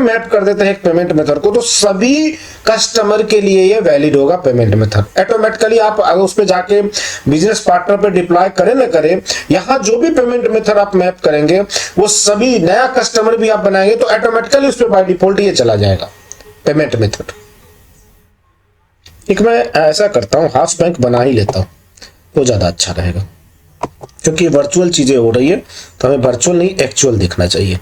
Map कर देते हैं एक पेमेंट मेथड को, तो सभी कस्टमर के लिए ये वैलिड होगा पेमेंट मेथड ऑटोमेटिकली। आप अगर उस पे जाके बिजनेस पार्टनर पे डिप्लॉय करें ना करें, यहाँ जो भी पेमेंट मेथड आप मैप करेंगे वो सभी, नया कस्टमर भी आप बनाएंगे तो ऑटोमेटिकली उस पे बाय डिफॉल्ट ये चला जाएगा पेमेंट मेथड। एक मैं ऐसा करता हूँ, हाफ बैंक बना ही लेता हूँ तो ज्यादा अच्छा रहेगा, क्योंकि वर्चुअल चीजें हो रही है तो हमें वर्चुअल नहीं एक्चुअल देखना चाहिए।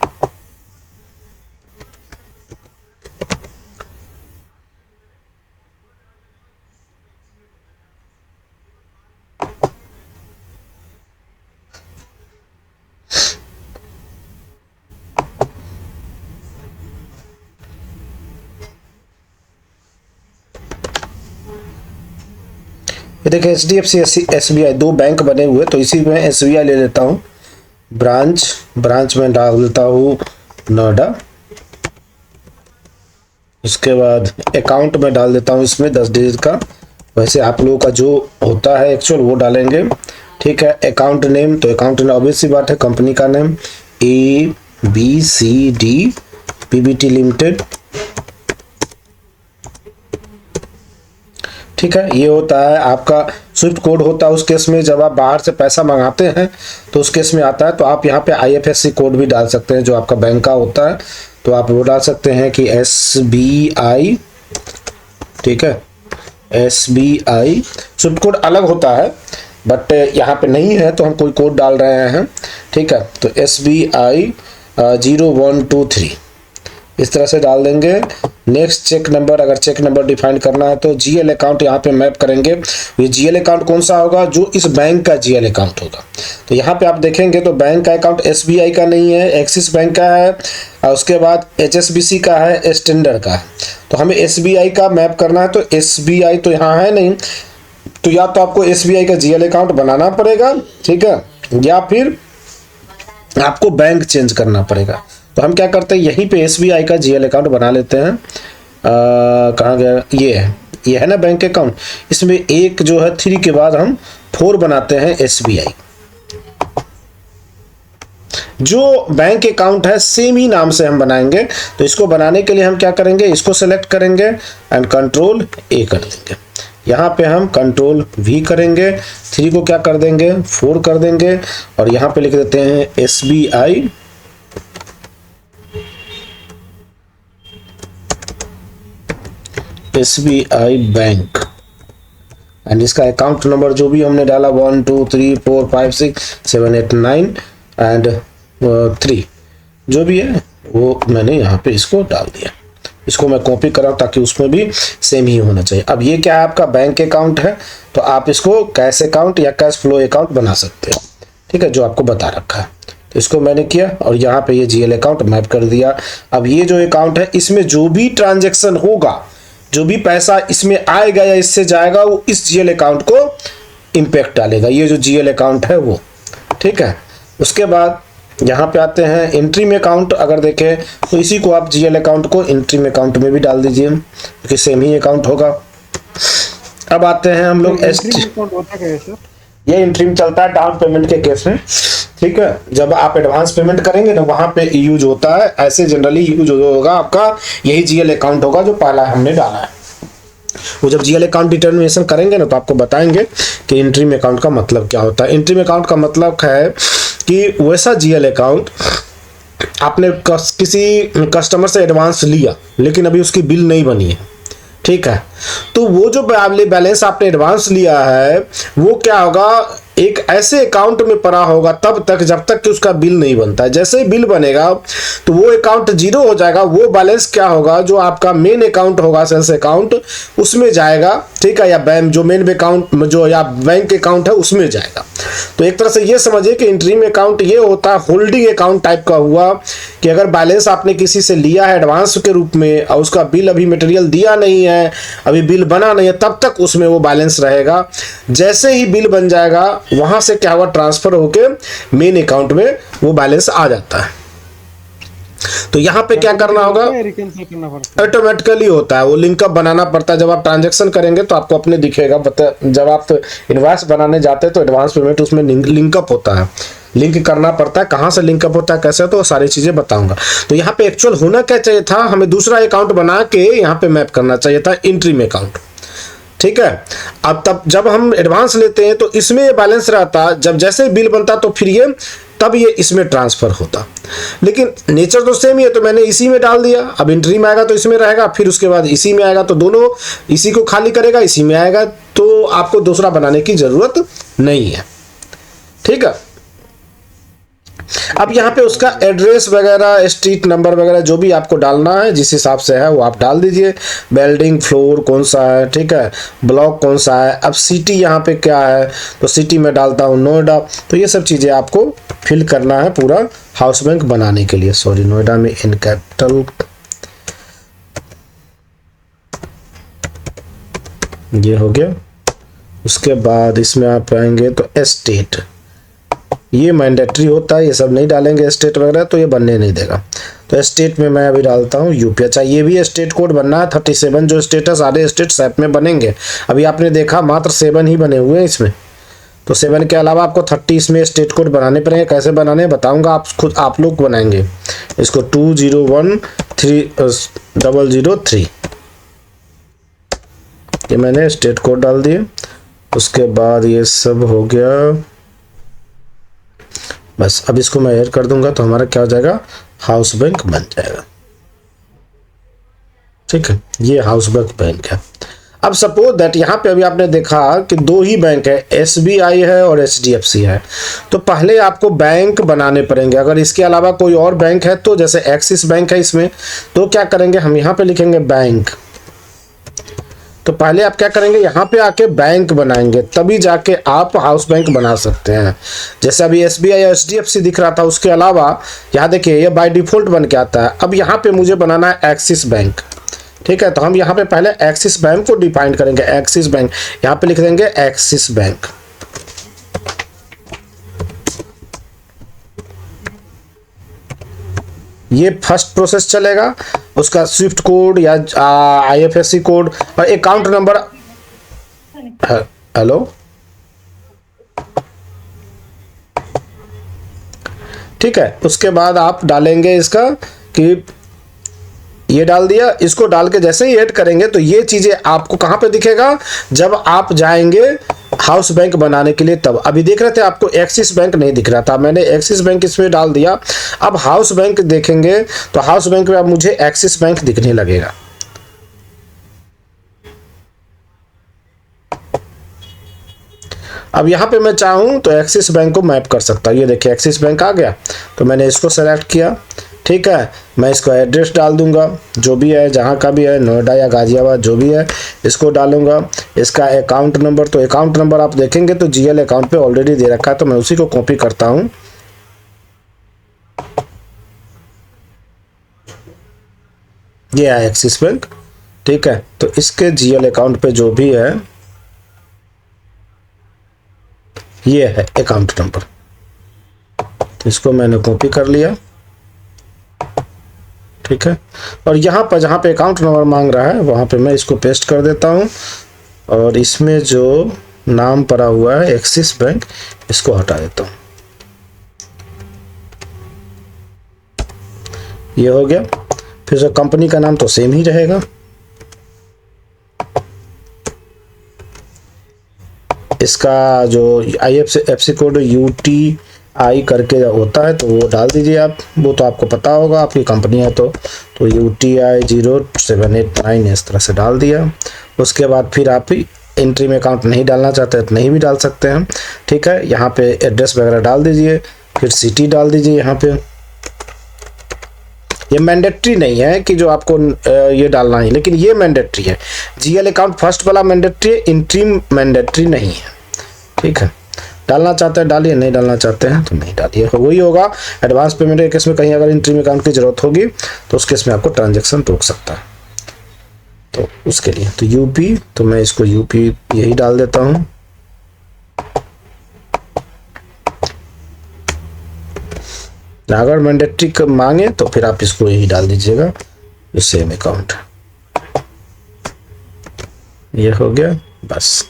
ये देखिए HDFC SBI दो बैंक बने हुए, तो इसी में SBI ले लेता हूँ, ब्रांच में डाल देता हूँ नोएडा। उसके बाद अकाउंट में डाल देता हूँ इसमें 10 डिजिट का, वैसे आप लोगों का जो होता है एक्चुअल वो डालेंगे, ठीक है। अकाउंट नेम, तो अकाउंट नेम ऑब्वियस सी बात है कंपनी का नेम ABCD PBT लिमिटेड, ठीक है। ये होता है आपका स्विफ्ट कोड होता है उस केस में जब आप बाहर से पैसा मंगाते हैं तो उस केस में आता है, तो आप यहाँ पे IFSC कोड भी डाल सकते हैं जो आपका बैंक का होता है, तो आप वो डाल सकते हैं कि SBI, ठीक है। SBI स्विफ्ट कोड अलग होता है बट यहाँ पे नहीं है तो हम कोई कोड डाल रहे हैं, ठीक है। तो SBI 0123 इस तरह से डाल देंगे। नेक्स्ट चेक नंबर, अगर चेक नंबर डिफाइन करना है तो GL अकाउंट यहाँ पे मैप करेंगे। ये GL अकाउंट कौन सा होगा, जो इस बैंक का GL अकाउंट होगा। तो यहाँ पे आप देखेंगे तो बैंक का अकाउंट SBI का नहीं है, एक्सिस बैंक का है, और उसके बाद HSBC का है, स्टैंडर्ड का है। तो हमें SBI का मैप करना है, तो SBI तो यहाँ है नहीं, तो या तो आपको SBI का GL अकाउंट बनाना पड़ेगा, ठीक है, या फिर आपको बैंक चेंज करना पड़ेगा। तो हम क्या करते हैं, यहीं पे SBI का GL अकाउंट बना लेते हैं। कहाँ गया, ये है ना बैंक अकाउंट, इसमें एक जो है 3 के बाद हम 4 बनाते हैं SBI। जो बैंक अकाउंट है सेम ही नाम से हम बनाएंगे, तो इसको बनाने के लिए हम क्या करेंगे, इसको सेलेक्ट करेंगे एंड कंट्रोल A कर देंगे। यहाँ पे हम कंट्रोल V करेंगे, 3 को क्या कर देंगे 4 कर देंगे, और यहाँ पे लिख देते हैं SBI बैंक, एंड इसका अकाउंट नंबर जो भी हमने डाला 1 2 3 4 5 6 7 8 9 एंड 3 जो भी है वो मैंने यहाँ पे इसको डाल दिया। इसको मैं कॉपी कर रहा हूँ ताकि उसमें भी सेम ही होना चाहिए। अब ये क्या है, आपका बैंक अकाउंट है, तो आप इसको कैश अकाउंट या कैश फ्लो अकाउंट बना सकते हो, ठीक है, जो आपको बता रखा है। तो इसको मैंने किया और यहाँ पे ये GL अकाउंट मैप कर दिया। अब ये जो अकाउंट है इसमें जो भी ट्रांजेक्शन होगा, जो भी पैसा इसमें आएगा या इससे जाएगा, वो इस GL अकाउंट को इम्पैक्ट डालेगा, ये जो GL अकाउंट है वो, ठीक है। उसके बाद यहाँ पे आते हैं एंट्री में अकाउंट, अगर देखें तो इसी को आप GL अकाउंट को एंट्री में अकाउंट में भी डाल दीजिए क्योंकि सेम ही अकाउंट होगा। अब आते हैं हम लोग ये एंट्री में चलता है डाउन पेमेंट के केस में, ठीक है। जब आप एडवांस पेमेंट करेंगे ना वहां पे यूज होता है, ऐसे जनरली यूज होगा आपका यही GL अकाउंट होगा जो पहला हमने डाला है। वो जब GL अकाउंट डिटर्मिनेशन करेंगे ना तो आपको बताएंगे कि एंट्री में अकाउंट का मतलब क्या होता है। एंट्री में अकाउंट का मतलब है कि वैसा GL अकाउंट आपने किसी कस्टमर से एडवांस लिया लेकिन अभी उसकी बिल नहीं बनी है, ठीक है, तो वो जो बैलेंस आपने एडवांस लिया है वो क्या होगा, एक ऐसे अकाउंट में पड़ा होगा तब तक जब तक कि उसका बिल नहीं बनता है। जैसे ही बिल बनेगा तो वो अकाउंट जीरो हो जाएगा, वो बैलेंस क्या होगा, जो आपका मेन अकाउंट होगा सेल्स अकाउंट उसमें जाएगा, ठीक है, या बैंक जो मेन अकाउंट जो या बैंक अकाउंट है उसमें जाएगा। तो एक तरह से ये समझिए कि इंट्रीम अकाउंट ये होता है होल्डिंग अकाउंट टाइप का हुआ, कि अगर बैलेंस आपने किसी से लिया है एडवांस के रूप में और उसका बिल अभी मटेरियल दिया नहीं है, अभी बिल बना नहीं है, तब तक उसमें वो बैलेंस रहेगा। जैसे ही बिल बन जाएगा वहां से क्या हुआ, ट्रांसफर होके मेन अकाउंट में वो बैलेंस आ जाता है। तो यहाँ पे क्या करना होगा, ऑटोमेटिकली होता है, वो लिंकअप बनाना पड़ता है। जब आप ट्रांजैक्शन करेंगे तो आपको अपने दिखेगा, जब आप इनवॉइस बनाने जाते हैं तो एडवांस पेमेंट उसमें लिंकअप होता है, लिंक करना पड़ता है, कहाँ से लिंकअप होता है, कैसे, तो वो सारी चीज़ें बताऊंगा। तो यहाँ पे एक्चुअल होना क्या चाहिए था, हमें दूसरा अकाउंट बना के यहाँ पे मैप करना चाहिए था इंट्रीम अकाउंट। ठीक है, अब तब जब हम एडवांस लेते हैं तो इसमें ये बैलेंस रहता, जब जैसे बिल बनता तो फिर ये तब ये इसमें ट्रांसफर होता, लेकिन नेचर तो सेम ही है, तो मैंने इसी में डाल दिया। अब एंट्री में आएगा तो इसमें रहेगा, फिर उसके बाद इसी में आएगा तो दोनों इसी को खाली करेगा, इसी में आएगा, तो आपको दूसरा बनाने की जरूरत नहीं है। ठीक है, अब यहाँ पे उसका एड्रेस वगैरह, स्ट्रीट नंबर वगैरह जो भी आपको डालना है, जिस हिसाब से है वो आप डाल दीजिए। बिल्डिंग फ्लोर कौन सा है, ठीक है, ब्लॉक कौन सा है। अब सिटी यहाँ पे क्या है, तो सिटी में डालता हूँ नोएडा। तो ये सब चीज़ें आपको फिल करना है पूरा हाउस बैंक बनाने के लिए। सॉरी, नोएडा में इन कैपिटल, ये हो गया। उसके बाद इसमें आप आएंगे तो एस्टेट, ये मैंडेटरी होता है, ये सब नहीं डालेंगे स्टेट वगैरह, तो ये बनने नहीं देगा। तो स्टेट में मैं अभी डालता हूँ यूपी। अच्छा, ये भी स्टेट कोड बनना है 37, जो स्टेट है सारे स्टेट ऐप में बनेंगे। अभी आपने देखा मात्र 7 ही बने हुए हैं इसमें, तो 7 के अलावा आपको 30 इसमें स्टेट कोड बनाने पड़ेंगे। कैसे बनाने बताऊँगा, आप खुद आप लोग बनाएंगे इसको। 201303 ये मैंने स्टेट कोड डाल दिए। उसके बाद ये सब हो गया, बस। अब इसको मैं ऐड कर दूंगा तो हमारा क्या हो जाएगा, हाउस बैंक बन जाएगा। ठीक है, ये हाउस बैंक है। अब सपोज दैट यहाँ पे अभी आपने देखा कि 2 ही बैंक है, एसबीआई है और एचडीएफसी है। तो पहले आपको बैंक बनाने पड़ेंगे। अगर इसके अलावा कोई और बैंक है, तो जैसे एक्सिस बैंक है इसमें, तो क्या करेंगे, हम यहाँ पे लिखेंगे बैंक। तो पहले आप क्या करेंगे, यहाँ पे आके बैंक बनाएंगे, तभी जाके आप हाउस बैंक बना सकते हैं। जैसे अभी एसबीआई या एचडीएफसी दिख रहा था, उसके अलावा यहाँ देखिए ये बाय डिफॉल्ट बन के आता है। अब यहाँ पे मुझे बनाना है एक्सिस बैंक। ठीक है, तो हम यहाँ पे पहले एक्सिस बैंक को डिफाइन करेंगे। एक्सिस बैंक यहाँ पे लिख देंगे एक्सिस बैंक। ये फर्स्ट प्रोसेस चलेगा, उसका स्विफ्ट कोड या आईएफएससी कोड और अकाउंट नंबर। हेलो, ठीक है। उसके बाद आप डालेंगे इसका कि ये डाल दिया, इसको डाल के जैसे ही ऐड करेंगे तो ये चीजें आपको कहां पे दिखेगा, जब आप जाएंगे हाउस बैंक बनाने के लिए। तब अभी देख रहे थे आपको एक्सिस बैंक नहीं दिख रहा था, मैंने एक्सिस बैंक इसमें डाल दिया। अब हाउस बैंक देखेंगे तो हाउस बैंक में अब मुझे एक्सिस बैंक दिखने लगेगा। अब यहाँ पे मैं चाहूँ तो एक्सिस बैंक को मैप कर सकता हूँ। ये देखिए एक्सिस बैंक आ गया, तो मैंने इसको सेलेक्ट किया। ठीक है, मैं इसको एड्रेस डाल दूंगा, जो भी है, जहाँ का भी है, नोएडा या गाजियाबाद जो भी है, इसको डालूंगा। इसका अकाउंट नंबर, तो अकाउंट नंबर आप देखेंगे तो जीएल अकाउंट पे ऑलरेडी दे रखा है, तो मैं उसी को कॉपी करता हूँ। ये है एक्सिस बैंक। ठीक है, तो इसके जीएल अकाउंट पे जो भी है, ये है अकाउंट नंबर, तो इसको मैंने कॉपी कर लिया। ठीक है, और यहाँ पर जहाँ पे अकाउंट नंबर मांग रहा है वहाँ पे मैं इसको पेस्ट कर देता हूँ, और इसमें जो नाम पड़ा हुआ है एक्सिस बैंक, इसको हटा देता हूँ। ये हो गया। फिर जो कंपनी का नाम तो सेम ही रहेगा। इसका जो आईएफएससी कोड UTI करके होता है, तो वो डाल दीजिए आप, वो तो आपको पता होगा, आपकी कंपनी है तो UTI 0789 इस तरह से डाल दिया। उसके बाद फिर आप एंट्री में अकाउंट नहीं डालना चाहते तो नहीं भी डाल सकते हैं। ठीक है, यहाँ पे एड्रेस वगैरह डाल दीजिए, फिर सिटी डाल दीजिए। यहाँ पे ये मैंडेटरी नहीं है कि जो आपको ये डालना है, लेकिन ये मैंडेटरी है। जीएल अकाउंट फर्स्ट वाला मैंडेटरी है, इंट्रीम मैंडेटरी नहीं है। ठीक है, डालना चाहते हैं डालिए, नहीं डालना चाहते हैं तो नहीं डालिए। वही होगा एडवांस पेमेंट के केस में, कहीं अगर इंट्रीम अकाउंट की जरूरत होगी तो उस केस में आपको ट्रांजेक्शन रोक सकता है, तो उसके लिए। तो यूपी, तो मैं इसको यूपी यही डाल देता हूँ। अगर मैंडेटरी मांगे तो फिर आप इसको यही डाल दीजिएगा, सेम अकाउंट। ये हो गया, बस।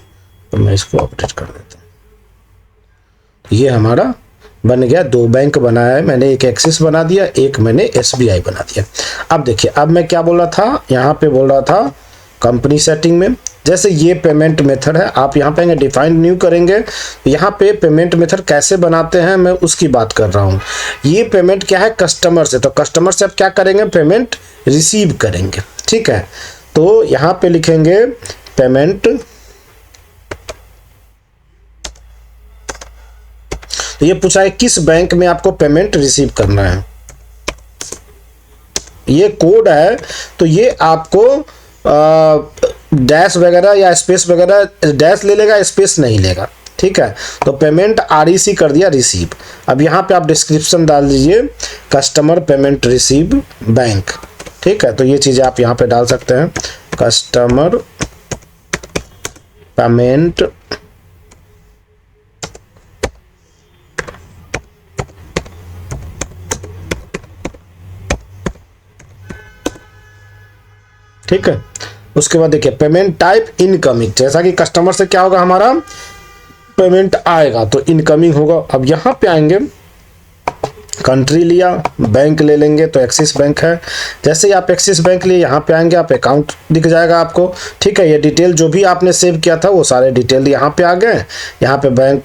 तो मैं इसको अपडेट कर देता हूँ। ये हमारा बन गया, 2 बैंक बनाया है मैंने, एक एक्सिस बना दिया, एक मैंने एसबीआई बना दिया। अब देखिए, अब मैं क्या बोल रहा था, यहाँ पे बोल रहा था कंपनी सेटिंग में, जैसे ये पेमेंट मेथड है, आप यहाँ पे डिफाइन न्यू करेंगे, यहाँ पे पेमेंट मेथड कैसे बनाते हैं मैं उसकी बात कर रहा हूँ। ये पेमेंट क्या है, कस्टमर से, तो कस्टमर से आप क्या करेंगे, पेमेंट रिसीव करेंगे, ठीक है। तो यहाँ पे लिखेंगे पेमेंट, तो ये पूछा है किस बैंक में आपको पेमेंट रिसीव करना है, ये कोड है, तो ये आपको डैश वगैरह या स्पेस वगैरह, डैश ले लेगा, स्पेस नहीं लेगा, ठीक है। तो पेमेंट REC कर दिया, रिसीव। अब यहाँ पे आप डिस्क्रिप्शन डाल दीजिए कस्टमर पेमेंट रिसीव बैंक, ठीक है। तो ये चीज़ें आप यहाँ पे डाल सकते हैं, कस्टमर पेमेंट ठीक है। उसके बाद देखिए पेमेंट टाइप इनकमिंग, जैसा कि कस्टमर से क्या होगा, हमारा पेमेंट आएगा तो इनकमिंग होगा। अब यहाँ पे आएंगे, कंट्री लिया, बैंक ले लेंगे तो एक्सिस बैंक है, जैसे ही आप एक्सिस बैंक लिए यहाँ पे आएंगे, आप अकाउंट दिख जाएगा आपको, ठीक है। ये डिटेल जो भी आपने सेव किया था वो सारे डिटेल यहाँ पे आ गए, यहाँ पे बैंक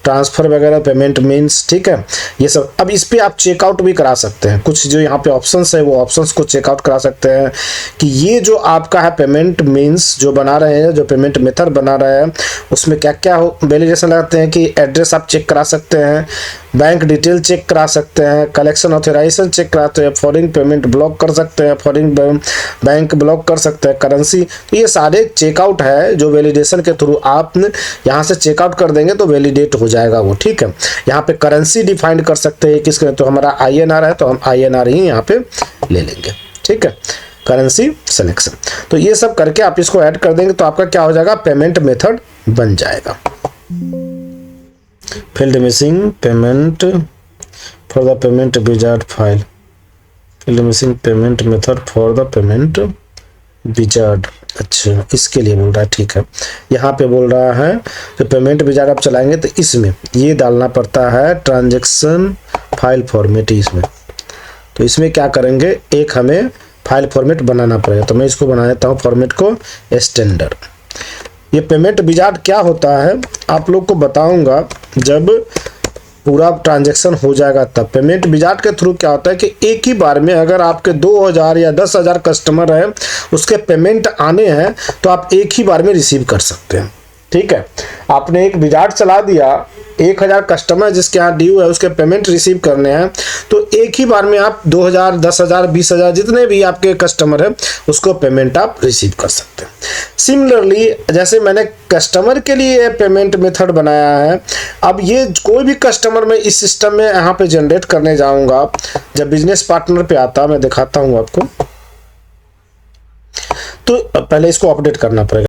ट्रांसफर वगैरह, पेमेंट मीन्स, ठीक है, ये सब। अब इस पे आप चेकआउट भी करा सकते हैं, कुछ जो यहाँ पे ऑप्शंस है वो ऑप्शंस को चेकआउट करा सकते हैं कि ये जो आपका है पेमेंट मीन्स जो बना रहे हैं, जो पेमेंट मेथड बना रहे हैं, उसमें क्या क्या वैलिडेशन लगाते हैं कि एड्रेस आप चेक करा सकते हैं, बैंक डिटेल चेक करा सकते हैं, कलेक्शन ऑथराइजेशन चेक कराते हैं, फॉरेन पेमेंट ब्लॉक कर सकते हैं, फॉरेन बैंक ब्लॉक कर सकते हैं, करेंसी, तो ये सारे चेकआउट है जो वैलिडेशन के थ्रू आप यहाँ से चेकआउट कर देंगे तो वैलिडेट हो जाएगा वो, ठीक है। यहाँ पे करेंसी डिफाइन कर सकते हैं किसके, तो हमारा INR है तो हम INR ही यहाँ पे ले लेंगे, ठीक है, करेंसी सिलेक्शन। तो ये सब करके आप इसको ऐड कर देंगे तो आपका क्या हो जाएगा, पेमेंट मेथड बन जाएगा। Field missing payment for the payment wizard file, field missing payment method for the payment wizard, अच्छा इसके लिए बोल रहा है, ठीक है। यहाँ पे बोल रहा है तो पेमेंट विजार्ड आप चलाएंगे तो इसमें ये डालना पड़ता है ट्रांजैक्शन फाइल फॉर्मेट, इसमें तो इसमें क्या करेंगे, एक हमें फाइल फॉर्मेट बनाना पड़ेगा, तो मैं इसको बना देता हूँ फॉर्मेट को स्टैंडर्ड। ये पेमेंट विजार्ड क्या होता है आप लोग को बताऊंगा जब पूरा ट्रांजैक्शन हो जाएगा तब। पेमेंट विजार्ड के थ्रू क्या होता है कि एक ही बार में अगर आपके 2000 या 10,000 कस्टमर हैं, उसके पेमेंट आने हैं तो आप एक ही बार में रिसीव कर सकते हैं, ठीक है। आपने एक विजार्ड चला दिया, 1000 कस्टमर जिसके यहाँ ड्यू है उसके पेमेंट रिसीव करने हैं, तो एक ही बार में आप 2000, 10,000, 20,000 जितने भी आपके कस्टमर है उसको पेमेंट आप रिसीव कर सकते हैं। सिमिलरली जैसे मैंने कस्टमर के लिए पेमेंट मेथड बनाया है, अब ये कोई भी कस्टमर मैं इस सिस्टम में यहाँ पे जनरेट करने जाऊंगा, जब बिजनेस पार्टनर पे आता मैं दिखाता हूँ आपको, तो पहले इसको अपडेट करना पड़ेगा।